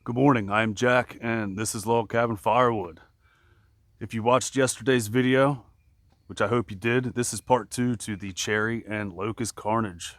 Good morning, I am Jack, and this is Log Cabin Firewood. If you watched yesterday's video, which I hope you did, this is part 2 to the cherry and locust carnage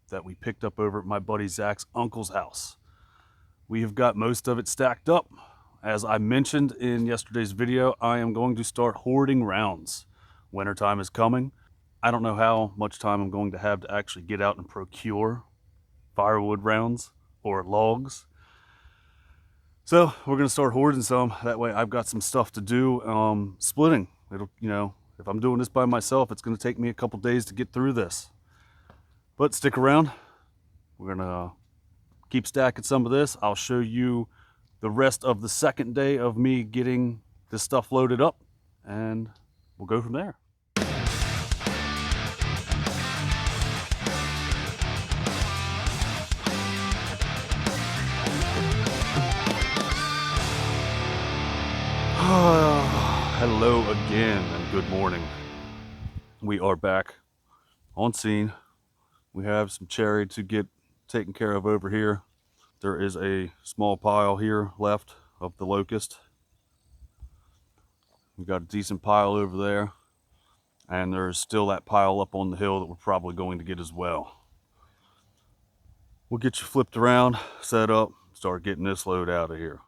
that we picked up over at my buddy Zach's uncle's house. We have got most of it stacked up. As I mentioned in yesterday's video, I am going to start hoarding rounds. Wintertime is coming. I don't know how much time I'm going to have to actually get out and procure firewood rounds or logs. So we're gonna start hoarding some. That way I've got some stuff to do. Splitting. It'll, if I'm doing this by myself, it's gonna take me a couple days to get through this. But stick around. We're gonna keep stacking some of this. I'll show you the rest of the second day of me getting this stuff loaded up, and we'll go from there. Hello again and good morning. We are back on scene. We have some cherry to get taken care of over here. There is a small pile here left of the locust. We got a decent pile over there, and there's still that pile up on the hill that we're probably going to get as well. We'll get you flipped around, set up, start getting this load out of here.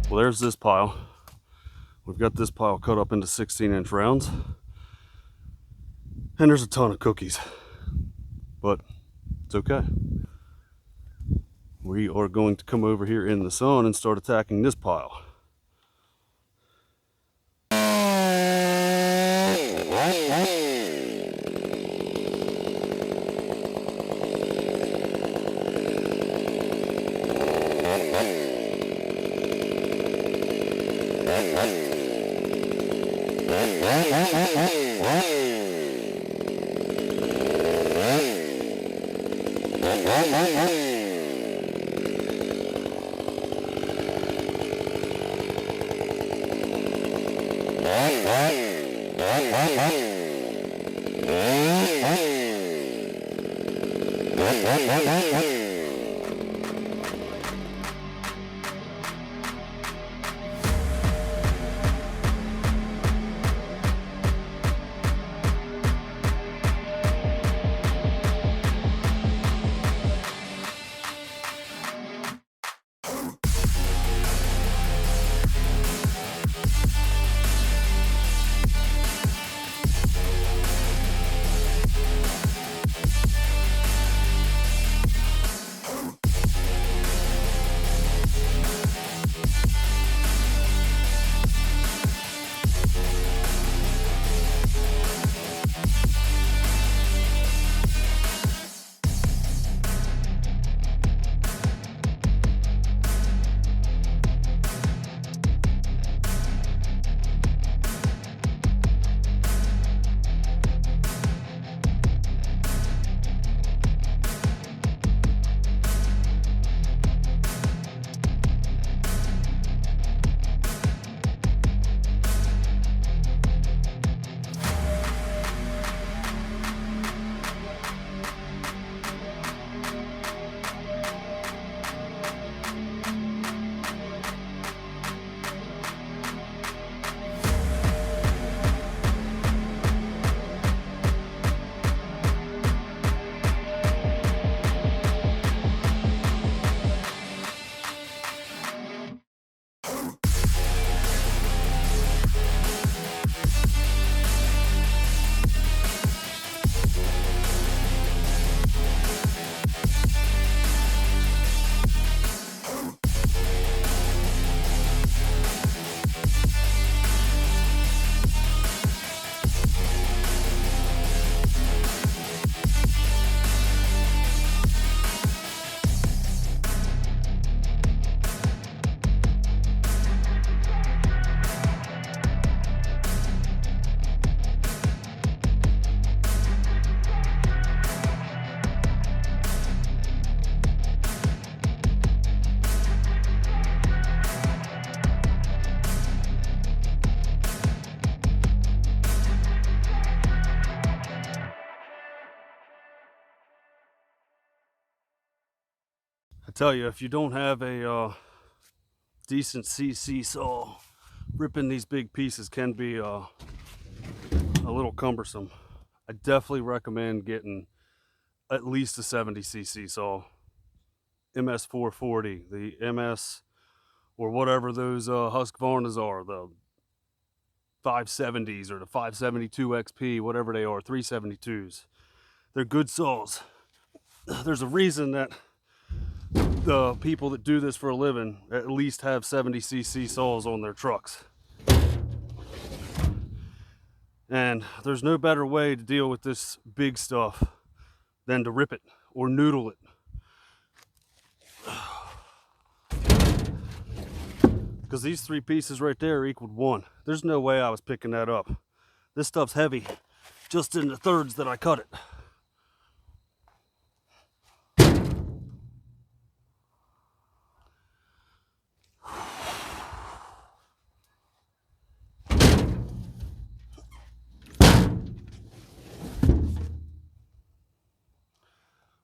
Well, there's this pile. We've got this pile cut up into 16-inch rounds. And there's a ton of cookies. But it's okay. We are going to come over here in the sun and start attacking this pile. I tell you, if you don't have a decent CC saw, ripping these big pieces can be a little cumbersome. I definitely recommend getting at least a 70cc saw. MS 440, the MS, or whatever those Husqvarnas are, the 570s or the 572 XP, whatever they are, 372s. They're good saws. There's a reason that the people that do this for a living at least have 70cc saws on their trucks. And there's no better way to deal with this big stuff than to rip it or noodle it. Because these three pieces right there equaled one. There's no way I was picking that up. This stuff's heavy, just in the thirds that I cut it.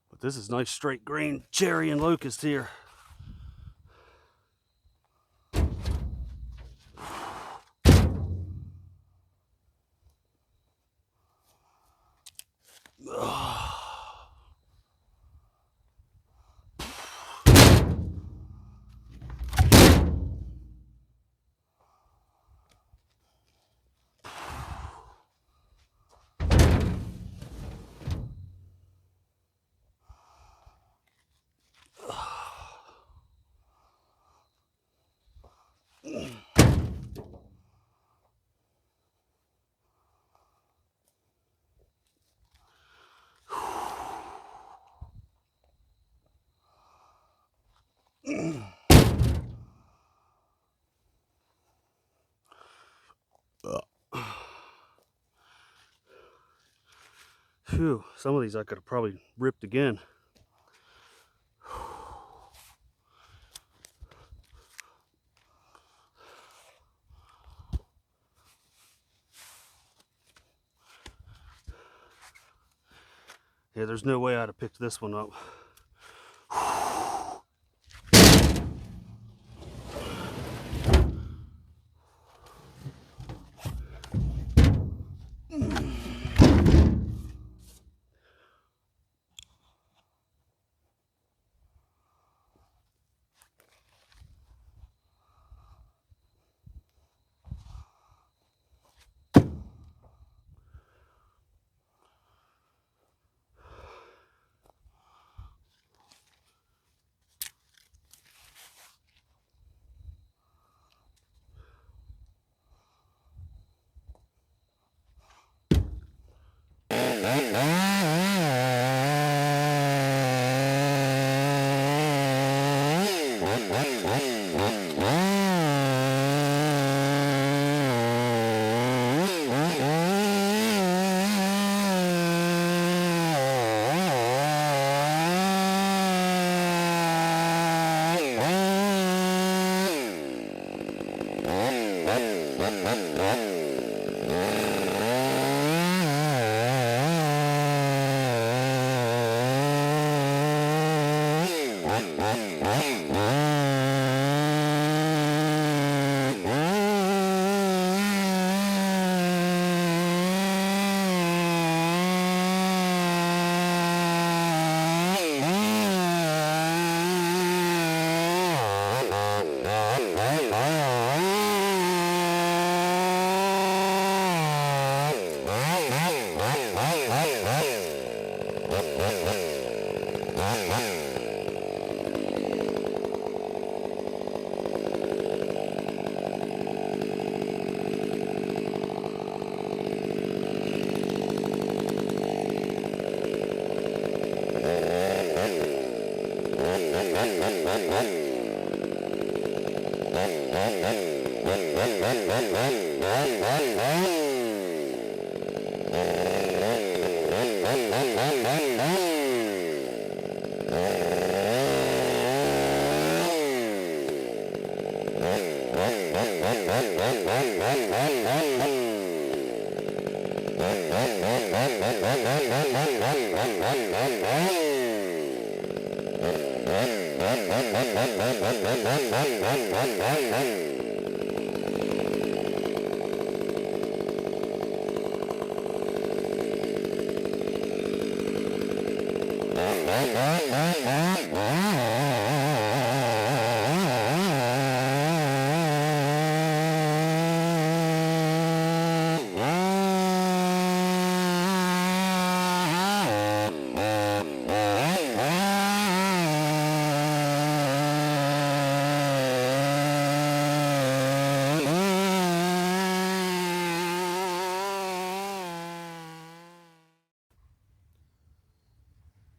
But this is nice straight grain cherry and locust here. Phew, some of these I could have probably ripped again. Yeah, there's no way I'd have picked this one up.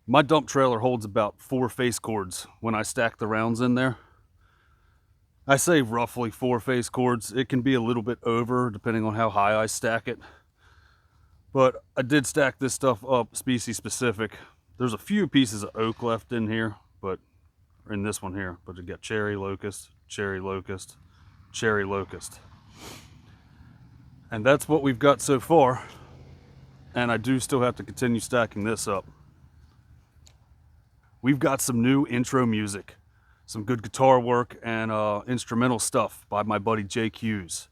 My dump trailer holds about 4 face cords when I stack the rounds in there. I say roughly 4 face cords. It can be a little bit over depending on how high I stack it. But I did stack this stuff up species specific. There's a few pieces of oak left in here, but in this one here, but you got cherry locust, cherry locust, cherry locust. And that's what we've got so far. And I do still have to continue stacking this up. We've got some new intro music, some good guitar work and instrumental stuff by my buddy Jake Hughes.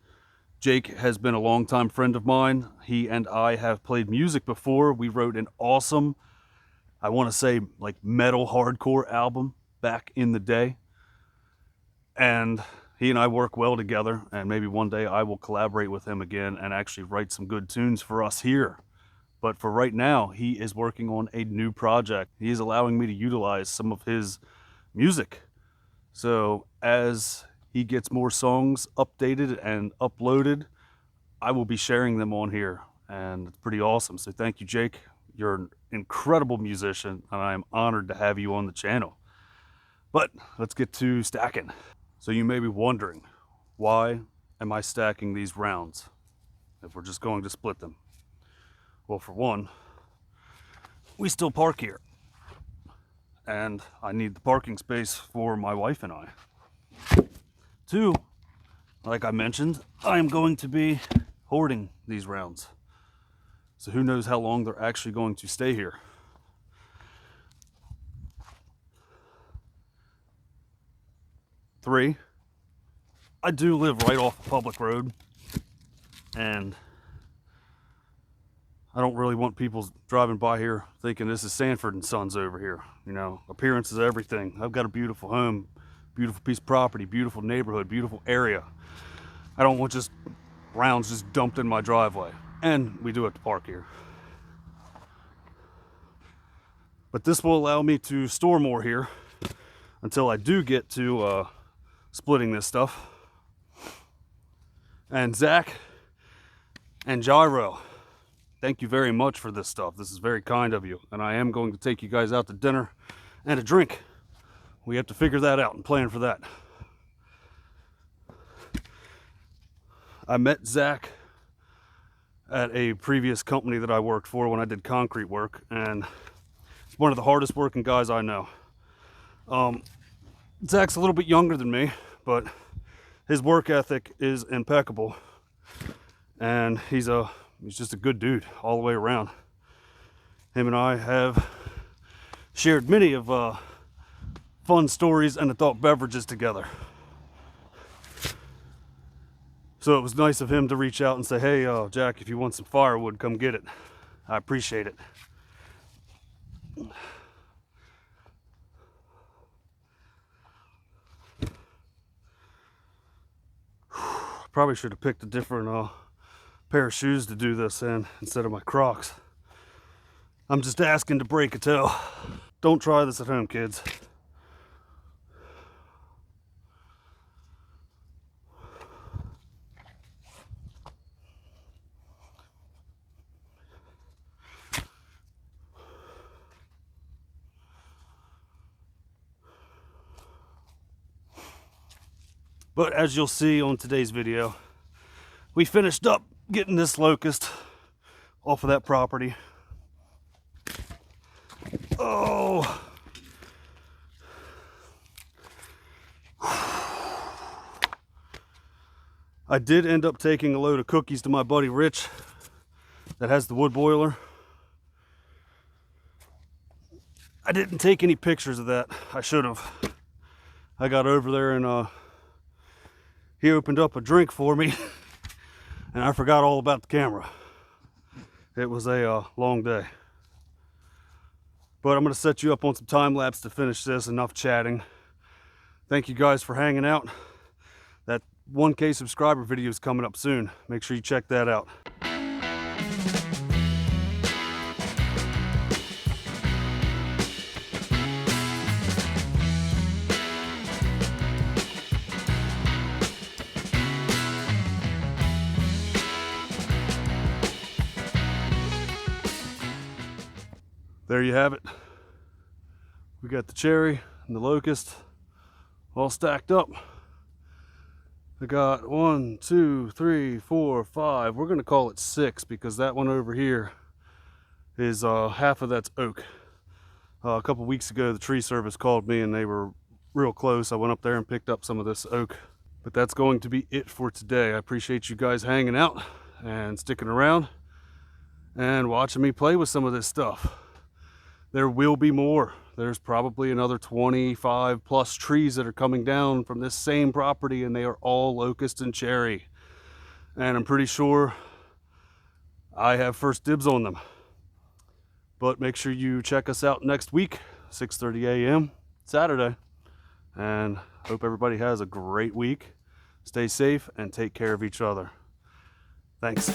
Jake has been a longtime friend of mine. He and I have played music before. We wrote an awesome, I want to say like metal hardcore album back in the day. And he and I work well together, and maybe one day I will collaborate with him again and actually write some good tunes for us here. But for right now, he is working on a new project. He is allowing me to utilize some of his music. So as he gets more songs updated and uploaded, I will be sharing them on here, and it's pretty awesome. So thank you, Jake. You're an incredible musician, and I am honored to have you on the channel. But let's get to stacking. So you may be wondering, why am I stacking these rounds if we're just going to split them? Well, for one, we still park here, and I need the parking space for my wife and I. Two, like I mentioned, I am going to be hoarding these rounds. So who knows how long they're actually going to stay here. Three, I do live right off a public road, and I don't really want people driving by here thinking this is Sanford and Sons over here. You know, appearance is everything. I've got a beautiful home, beautiful piece of property, beautiful neighborhood, beautiful area. I don't want just rounds just dumped in my driveway. And we do have to park here. But this will allow me to store more here until I do get to splitting this stuff. And Zach and Gyro, thank you very much for this stuff. This is very kind of you. And I am going to take you guys out to dinner and a drink. We have to figure that out and plan for that. I met Zach at a previous company that I worked for when I did concrete work, and he's one of the hardest working guys I know. Zach's a little bit younger than me, but his work ethic is impeccable, and he's just a good dude all the way around. Him and I have shared many of fun stories and adult beverages together. So it was nice of him to reach out and say, hey, Jack, if you want some firewood, come get it. I appreciate it. Probably should have picked a different pair of shoes to do this in instead of my Crocs. I'm just asking to break a toe. Don't try this at home, kids. But as you'll see on today's video, we finished up getting this locust off of that property. Oh! I did end up taking a load of cookies to my buddy Rich that has the wood boiler. I didn't take any pictures of that. I should have. I got over there and he opened up a drink for me and I forgot all about the camera. It was a long day. But I'm going to set you up on some time lapse to finish this. Enough chatting. Thank you guys for hanging out. That 1K subscriber video is coming up soon. Make sure you check that out. There you have it. We got the cherry and the locust all stacked up. I got 1, 2, 3, 4, 5. We're gonna call it 6 because that one over here is half of that's oak. A couple weeks ago, the tree service called me and they were real close. I went up there and picked up some of this oak. But that's going to be it for today. I appreciate you guys hanging out and sticking around and watching me play with some of this stuff. There will be more. There's probably another 25 plus trees that are coming down from this same property, and they are all locust and cherry. And I'm pretty sure I have first dibs on them. But make sure you check us out next week, 6:30 a.m. Saturday. And hope everybody has a great week. Stay safe and take care of each other. Thanks.